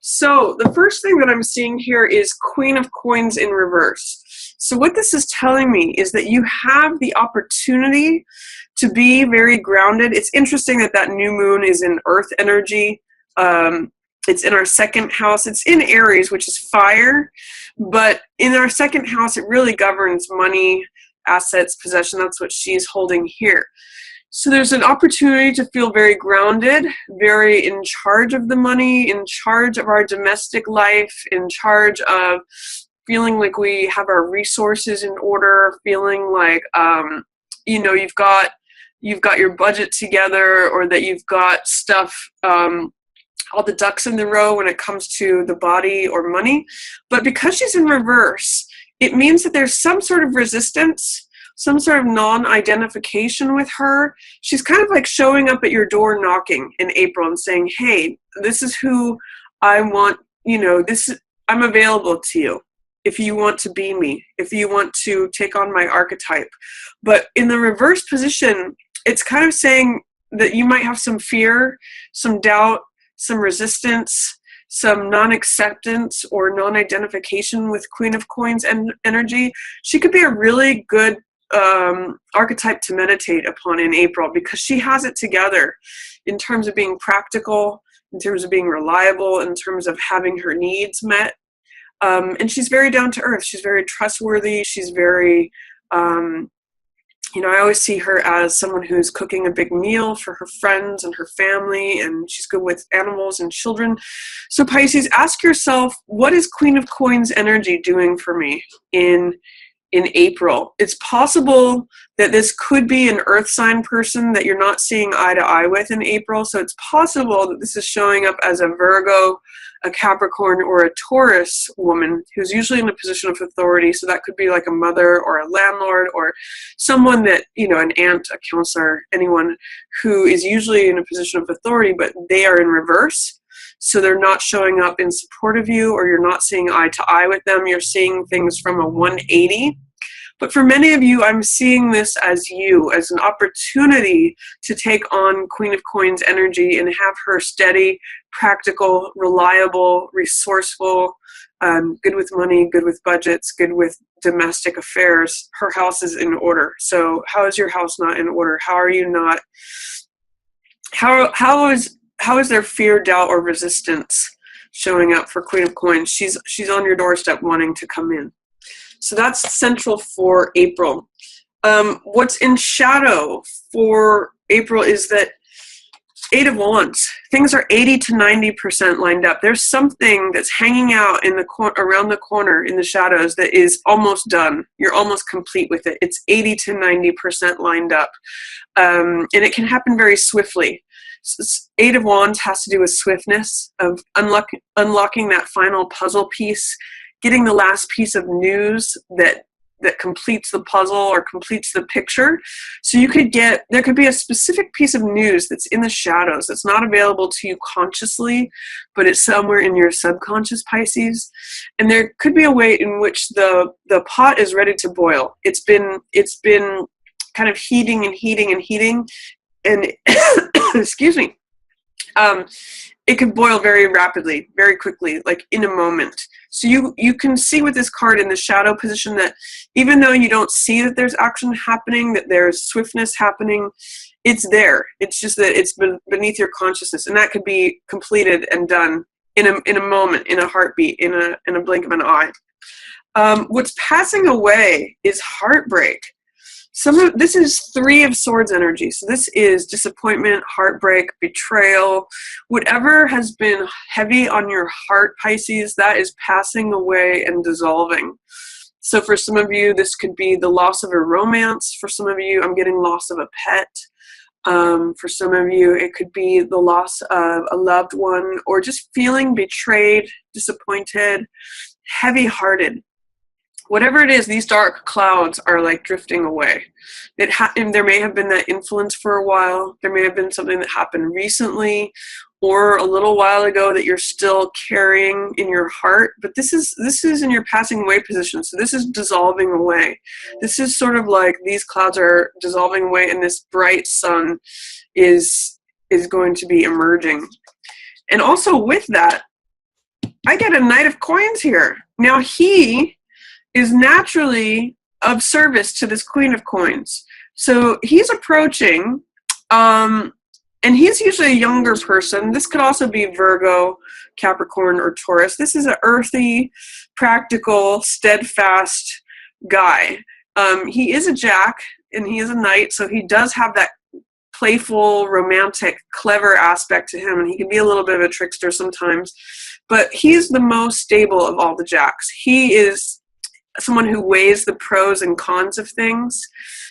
So the first thing that I'm seeing here is Queen of Coins in reverse. So what this is telling me is that you have the opportunity to be very grounded. It's interesting that that new moon is in earth energy. It's in our second house. It's in Aries, which is fire. But in our second house, it really governs money, assets, possession. That's what she's holding here. So there's an opportunity to feel very grounded, very in charge of the money, in charge of our domestic life, in charge of feeling like we have our resources in order, feeling like you've got your budget together, or that you've got stuff, all the ducks in the row when it comes to the body or money. But because she's in reverse, it means that there's some sort of resistance, some sort of non-identification with her. She's kind of like showing up at your door knocking in April and saying, hey, this is who I want, I'm available to you if you want to be me, if you want to take on my archetype. But in the reverse position, it's kind of saying that you might have some fear, some doubt, some resistance, some non-acceptance or non-identification with Queen of Coins and energy. She could be a really good archetype to meditate upon in April, because she has it together in terms of being practical, in terms of being reliable, in terms of having her needs met. And she's very down to earth. She's very trustworthy. She's very, I always see her as someone who's cooking a big meal for her friends and her family, and she's good with animals and children. So Pisces, ask yourself, what is Queen of Coins energy doing for me in April? It's possible that this could be an earth sign person that you're not seeing eye to eye with in April. So it's possible that this is showing up as a Virgo, a Capricorn, or a Taurus woman who's usually in a position of authority. So that could be like a mother or a landlord, or someone that, an aunt, a counselor, anyone who is usually in a position of authority, but they are in reverse. So they're not showing up in support of you, or you're not seeing eye to eye with them. You're seeing things from a 180. But for many of you, I'm seeing this as an opportunity to take on Queen of Coins energy and have her steady, practical, reliable, resourceful, good with money, good with budgets, good with domestic affairs. Her house is in order. So how is your house not in order? How are you not? How is there fear, doubt, or resistance showing up for Queen of Coins? She's on your doorstep wanting to come in. So that's central for April. What's in shadow for April is that 8 of Wands. Things are 80 to 90% lined up. There's something that's hanging out in the around the corner in the shadows that is almost done. You're almost complete with it. It's 80 to 90% lined up. And it can happen very swiftly. 8 of Wands has to do with swiftness, of unlocking that final puzzle piece, getting the last piece of news that completes the puzzle or completes the picture. So there could be a specific piece of news that's in the shadows that's not available to you consciously, but it's somewhere in your subconscious, Pisces. And there could be a way in which the pot is ready to boil. It's been kind of heating and heating and heating, and excuse me. It could boil very rapidly, very quickly, like in a moment. So you can see with this card in the shadow position that even though you don't see that there's action happening, that there's swiftness happening, it's there. It's just that it's beneath your consciousness, and that could be completed and done in a moment, in a heartbeat, in a blink of an eye. What's passing away is heartbreak. This is 3 of Swords energy. So this is disappointment, heartbreak, betrayal. Whatever has been heavy on your heart, Pisces, that is passing away and dissolving. So for some of you, this could be the loss of a romance. For some of you, I'm getting loss of a pet. For some of you, it could be the loss of a loved one, or just feeling betrayed, disappointed, heavy-hearted. Whatever it is, these dark clouds are like drifting away. And there may have been that influence for a while. There may have been something that happened recently or a little while ago that you're still carrying in your heart. But this is in your passing away position. So this is dissolving away. This is sort of like these clouds are dissolving away, and this bright sun is going to be emerging. And also with that, I get a Knight of Coins here. Now he is naturally of service to this Queen of Coins. So he's approaching, and he's usually a younger person. This could also be Virgo, Capricorn, or Taurus. This is an earthy, practical, steadfast guy. He is a Jack, and he is a Knight, so he does have that playful, romantic, clever aspect to him, and he can be a little bit of a trickster sometimes. But he's the most stable of all the Jacks. He is someone who weighs the pros and cons of things.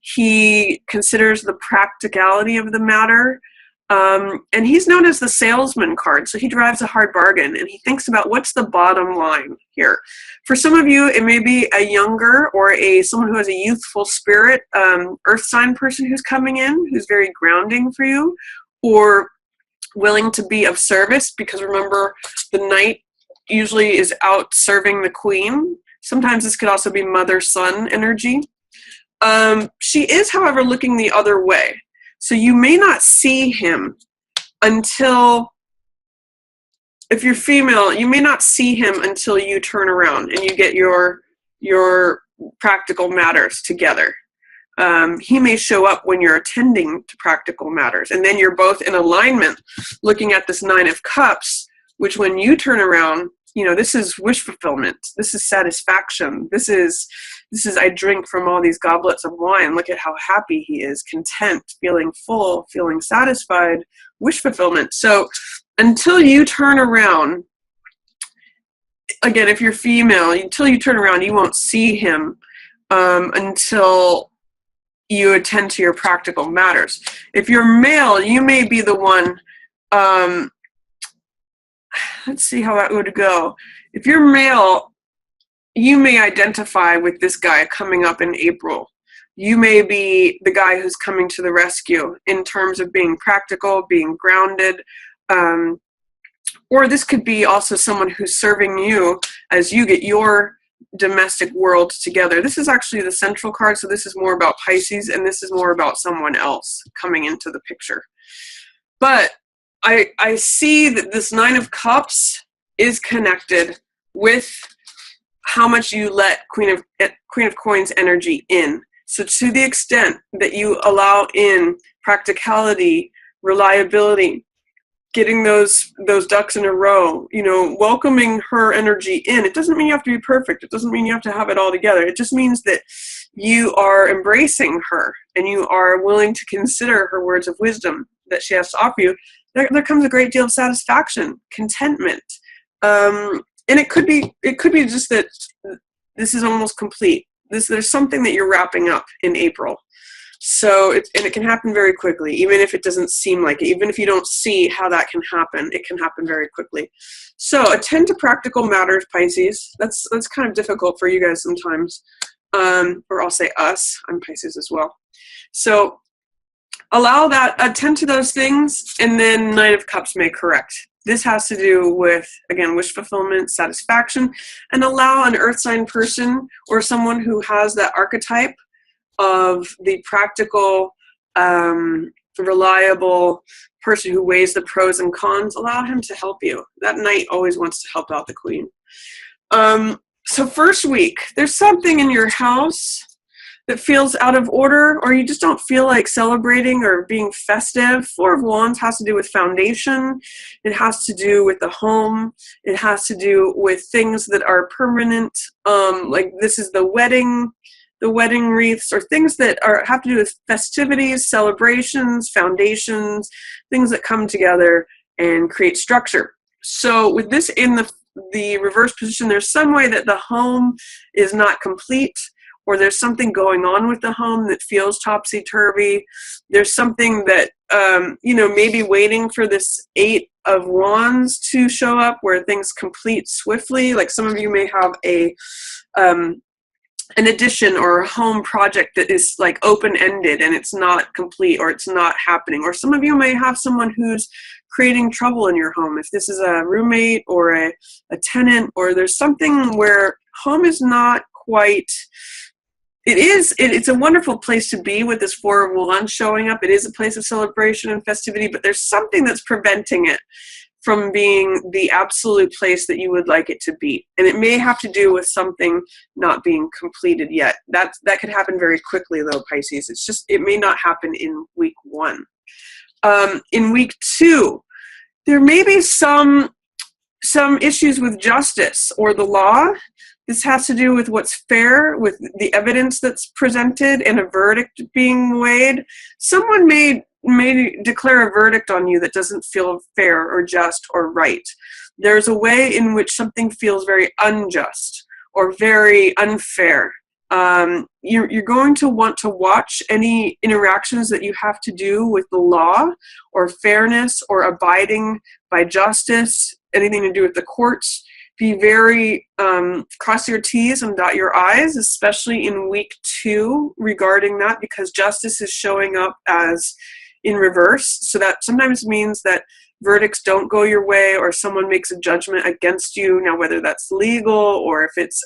He considers the practicality of the matter. And he's known as the salesman card, so he drives a hard bargain, and he thinks about what's the bottom line here. For some of you, it may be a younger or someone who has a youthful spirit, earth sign person who's coming in, who's very grounding for you, or willing to be of service, because remember, the Knight usually is out serving the Queen. Sometimes this could also be mother-son energy. She is, however, looking the other way. So you may not see him until, if you're female, you may not see him until you turn around and you get your practical matters together. He may show up when you're attending to practical matters, and then you're both in alignment looking at this Nine of Cups, which when you turn around, you know, this is wish fulfillment. This is satisfaction. This is I drink from all these goblets of wine. Look at how happy he is, content, feeling full, feeling satisfied, wish fulfillment. So until you turn around, again, if you're female, until you turn around, you won't see him until you attend to your practical matters. If you're male, you may be the one, let's see how that would go. If you're male, you may identify with this guy coming up in April. You may be the guy who's coming to the rescue in terms of being practical, being grounded, or this could be also someone who's serving you as you get your domestic world together. This is actually the central card, so this is more about Pisces, and this is more about someone else coming into the picture. But I see that this Nine of Cups is connected with how much you let Queen of Coins energy in. So to the extent that you allow in practicality, reliability, getting those ducks in a row, you know, welcoming her energy in. It doesn't mean you have to be perfect. It doesn't mean you have to have it all together. It just means that you are embracing her and you are willing to consider her words of wisdom that she has to offer you. There comes a great deal of satisfaction, contentment. And it could be just that this is almost complete. There's something that you're wrapping up in April. So it can happen very quickly, even if it doesn't seem like it. Even if you don't see how that can happen, it can happen very quickly. So attend to practical matters, Pisces. That's kind of difficult for you guys sometimes. Or I'll say us. I'm Pisces as well. So allow that, attend to those things, and then Knight of Cups may correct. This has to do with, again, wish fulfillment, satisfaction, and allow an earth sign person or someone who has that archetype of the practical, reliable person who weighs the pros and cons, allow him to help you. That Knight always wants to help out the Queen. So first week, there's something in your house that feels out of order, or you just don't feel like celebrating or being festive. Four of Wands has to do with foundation. It has to do with the home. It has to do with things that are permanent. Like this is the wedding wreaths, or things that have to do with festivities, celebrations, foundations, things that come together and create structure. So with this in the reverse position, there's some way that the home is not complete, or there's something going on with the home that feels topsy-turvy. There's something that, maybe waiting for this Eight of Wands to show up where things complete swiftly. Like some of you may have an addition or a home project that is like open-ended and it's not complete, or it's not happening. Or some of you may have someone who's creating trouble in your home. If this is a roommate or a tenant, or there's something where home is not quite, it's a wonderful place to be with this Four of Wands showing up. It is a place of celebration and festivity, but there's something that's preventing it from being the absolute place that you would like it to be. And it may have to do with something not being completed yet. That could happen very quickly though, Pisces. It's just, it may not happen in week 1. In week 2, there may be some issues with justice or the law. This has to do with what's fair, with the evidence that's presented and a verdict being weighed. Someone may declare a verdict on you that doesn't feel fair or just or right. There's a way in which something feels very unjust or very unfair. You're going to want to watch any interactions that you have to do with the law or fairness or abiding by justice, anything to do with the courts. Be very, cross your T's and dot your I's, especially in week 2 regarding that, because justice is showing up as in reverse. So that sometimes means that verdicts don't go your way or someone makes a judgment against you. Now, whether that's legal or if it's,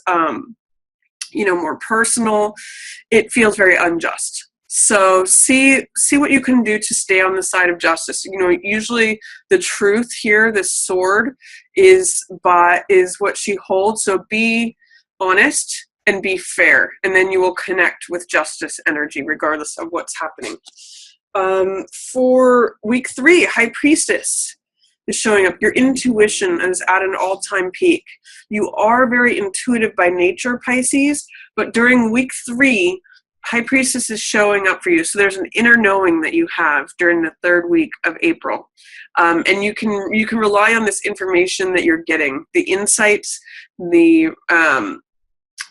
more personal, it feels very unjust. So see what you can do to stay on the side of justice. Usually the truth here, this sword, is what she holds. So be honest and be fair, and then you will connect with justice energy regardless of what's happening. For week 3, High Priestess is showing up. Your intuition is at an all-time peak. You are very intuitive by nature, Pisces, but during week 3, High Priestess is showing up for you. So there's an inner knowing that you have during the 3rd week of April. And you can rely on this information that you're getting, the insights, the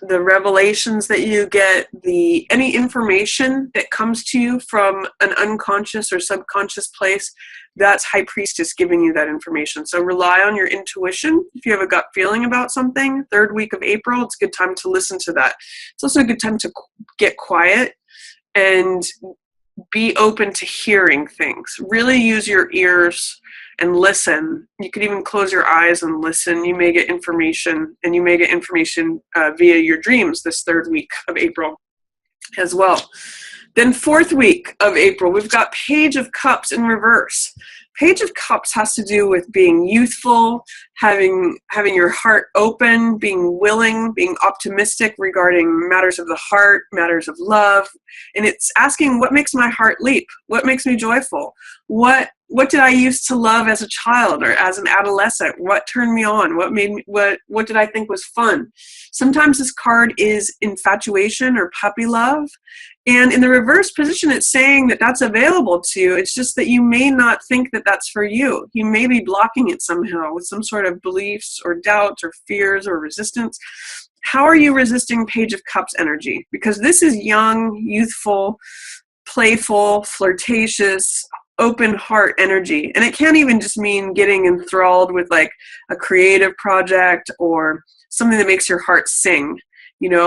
revelations that you get, any information that comes to you from an unconscious or subconscious place. That's High Priestess giving you that information. So rely on your intuition. If you have a gut feeling about something, 3rd week of April, it's a good time to listen to that. It's also a good time to get quiet and be open to hearing things. Really use your ears and listen. You could even close your eyes and listen. You may get information, and you may get information via your dreams this 3rd week of April as well. Then 4th week of April, we've got Page of Cups in reverse. Page of Cups has to do with being youthful, having your heart open, being willing, being optimistic regarding matters of the heart, matters of love. And it's asking, what makes my heart leap? What makes me joyful? What did I used to love as a child or as an adolescent? What turned me on? What did I think was fun? Sometimes this card is infatuation or puppy love. And in the reverse position, it's saying that that's available to you. It's just that you may not think that that's for you. You may be blocking it somehow with some sort of beliefs or doubts or fears or resistance. How are you resisting Page of Cups energy? Because this is young, youthful, playful, flirtatious, open heart energy. And it can't even just mean getting enthralled with like a creative project or something that makes your heart sing.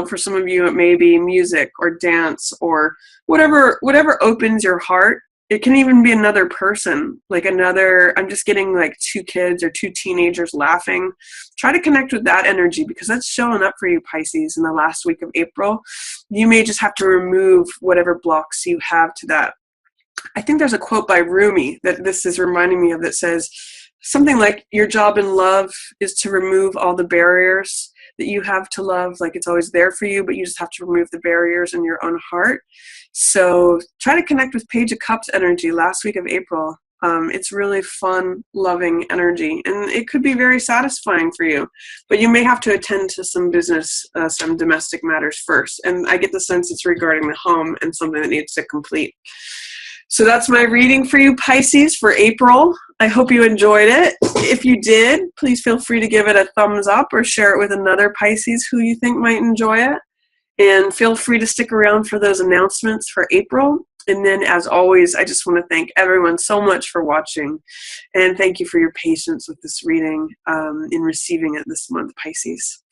For some of you, it may be music or dance or whatever opens your heart. It can even be another person, I'm just getting like 2 kids or 2 teenagers laughing. Try to connect with that energy because that's showing up for you, Pisces, in the last week of April. You may just have to remove whatever blocks you have to that. I think there's a quote by Rumi that this is reminding me of that says something like, your job in love is to remove all the barriers that you have to love. Like, it's always there for you, but you just have to remove the barriers in your own heart. So try to connect with Page of Cups energy last week of April. It's really fun, loving energy, and it could be very satisfying for you, but you may have to attend to some business, some domestic matters first. And I get the sense it's regarding the home and something that needs to complete. So that's my reading for you, Pisces, for April. I hope you enjoyed it. If you did, please feel free to give it a thumbs up or share it with another Pisces who you think might enjoy it. And feel free to stick around for those announcements for April. And then, as always, I just want to thank everyone so much for watching. And thank you for your patience with this reading in receiving it this month, Pisces.